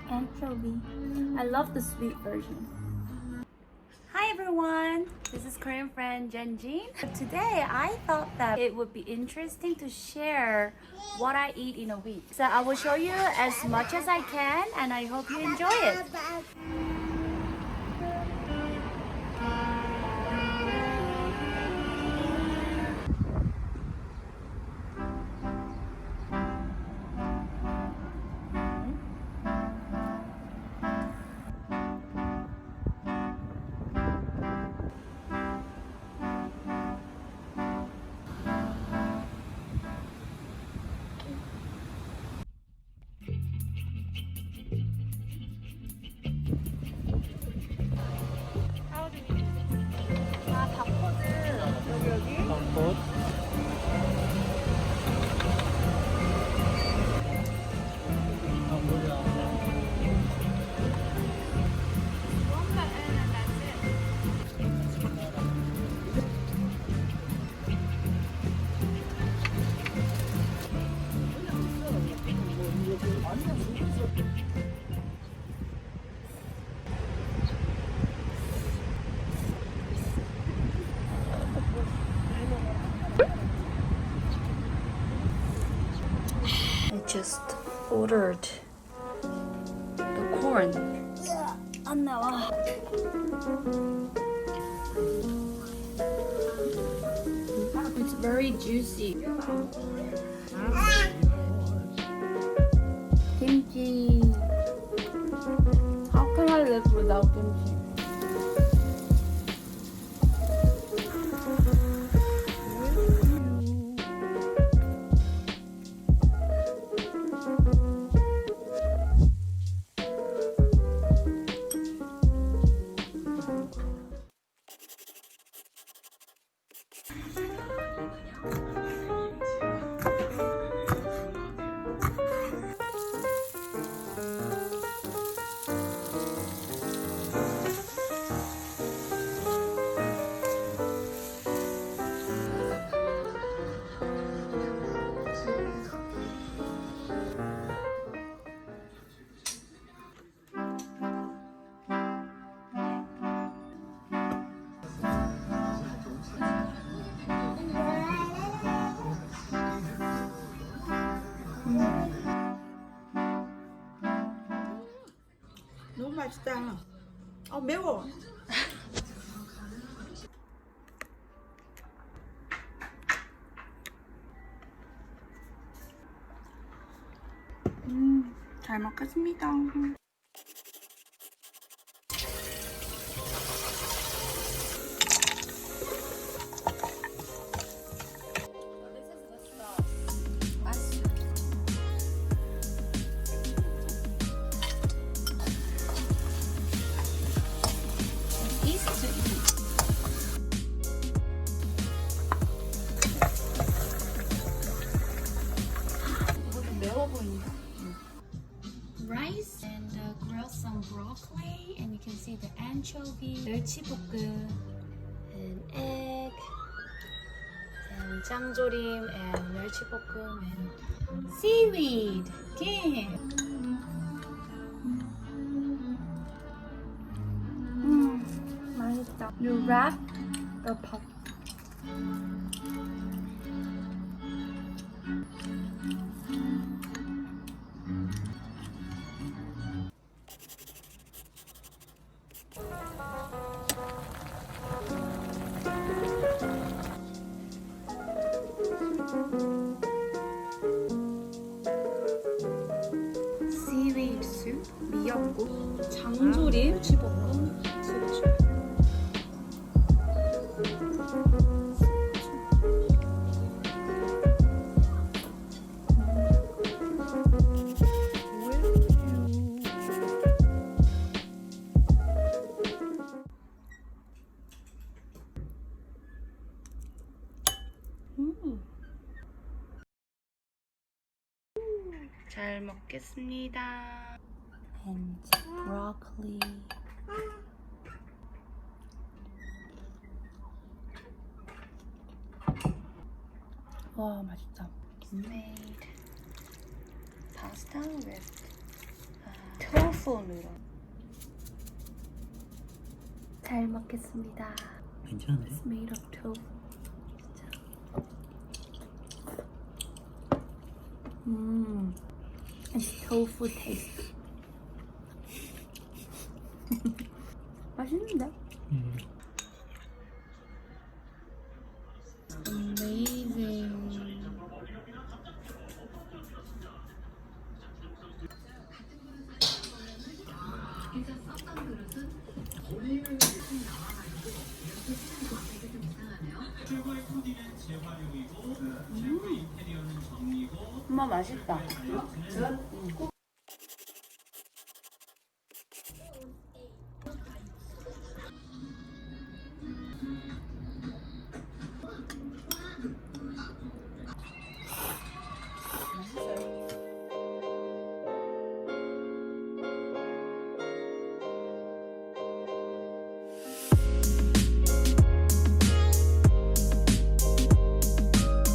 Anchovy. I love the sweet version. Hi everyone, this is Korean friend Janchi. Today I thought that it would be interesting to share what I eat in a week. So I will show you as much as I can and I hope you enjoy it. I just ordered the corn. 안 나와. It's very juicy. Kimchi. How can I live without kimchi? 너무 맛있다. 매워. 잘 먹겠습니다. 매워 보인다. Rice and grill some broccoli and you can see the anchovy, 멸치볶음 and egg and 장조림 and 멸치볶음 and seaweed, 김. 맛있다. You wrap the pot. Seaweed soup, 미역국, 장조림, 멸치볶음, 숙주. 잘 먹겠습니다. And broccoli. 와 맛있다. Made pasta with tofu-noodle. 잘 먹겠습니다. 괜찮은데? It's made of tofu. It's tofu taste. 맛있는데? Amazing. 엄마 맛있다.